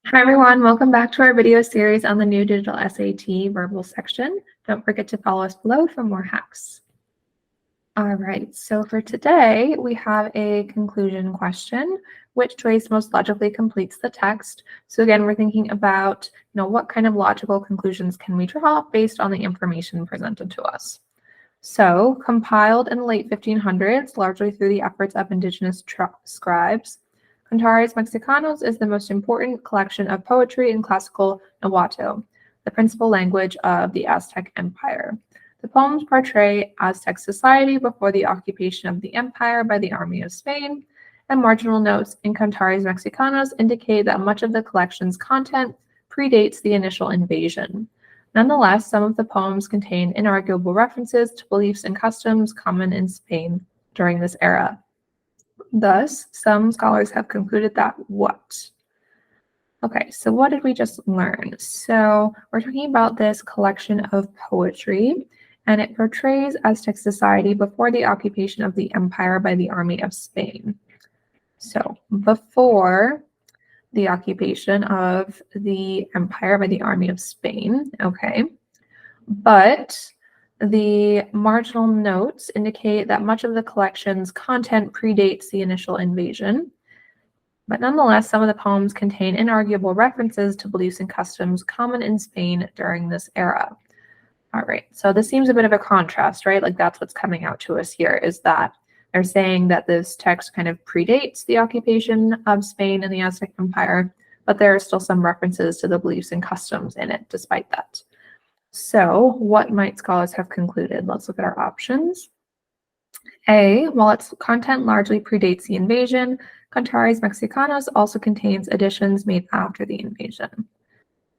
Hi everyone, welcome back to our video series on the new digital SAT verbal section. Don't forget to follow us below for more hacks. All right, so for today, we have a conclusion question. Which choice most logically completes the text? So again, we're thinking about, what kind of logical conclusions can we draw based on the information presented to us? So, compiled in the late 1500s, largely through the efforts of indigenous scribes, Cantares Mexicanos is the most important collection of poetry in classical Nahuatl, the principal language of the Aztec Empire. The poems portray Aztec society before the occupation of the empire by the army of Spain, and marginal notes in Cantares Mexicanos indicate that much of the collection's content predates the initial invasion. Nonetheless, some of the poems contain inarguable references to beliefs and customs common in Spain during this era. Thus, some scholars have concluded that what? Okay, so what did we just learn? So we're talking about this collection of poetry, and it portrays Aztec society before the occupation of the empire by the army of Spain. So before the occupation of the empire by the army of Spain, okay. But the marginal notes indicate that much of the collection's content predates the initial invasion. But nonetheless, some of the poems contain inarguable references to beliefs and customs common in Spain during this era. All right, so this seems a bit of a contrast, right? Like that's what's coming out to us here, is that they're saying that this text kind of predates the occupation of Spain and the Aztec Empire, but there are still some references to the beliefs and customs in it despite that. So what might scholars have concluded? Let's look at our options. A, while its content largely predates the invasion, Cantares Mexicanos also contains additions made after the invasion.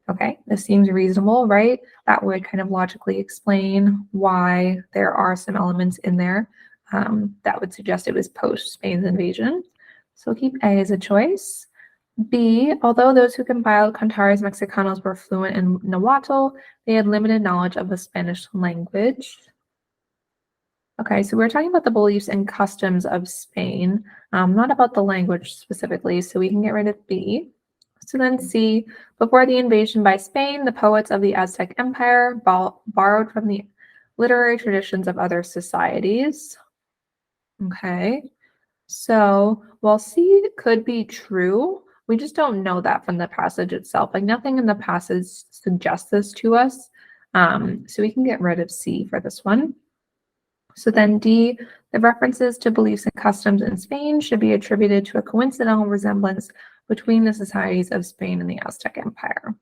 Okay, this seems reasonable, right? That would kind of logically explain why there are some elements in there that would suggest it was post Spain's invasion. So we'll keep A as a choice. B, although those who compiled Cantares Mexicanos were fluent in Nahuatl, they had limited knowledge of the Spanish language. Okay, so we're talking about the beliefs and customs of Spain, not about the language specifically, so we can get rid of B. So then C, before the invasion by Spain, the poets of the Aztec Empire borrowed from the literary traditions of other societies. Okay, so while C could be true, we just don't know that from the passage itself. Like nothing in the passage suggests this to us. So we can get rid of C for this one. So then D, the references to beliefs and customs in Spain should be attributed to a coincidental resemblance between the societies of Spain and the Aztec Empire.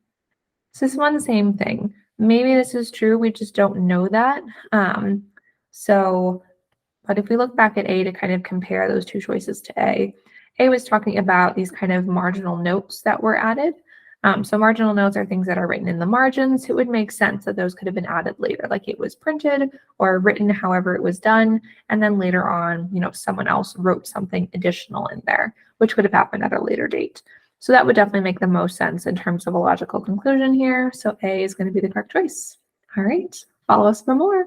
So this one, same thing. Maybe this is true, we just don't know that. But if we look back at A to kind of compare those two choices to A was talking about these kind of marginal notes that were added. So marginal notes are things that are written in the margins. It would make sense that those could have been added later, like it was printed or written however it was done. And then later on, someone else wrote something additional in there, which could have happened at a later date. So that would definitely make the most sense in terms of a logical conclusion here. So A is going to be the correct choice. All right, follow us for more.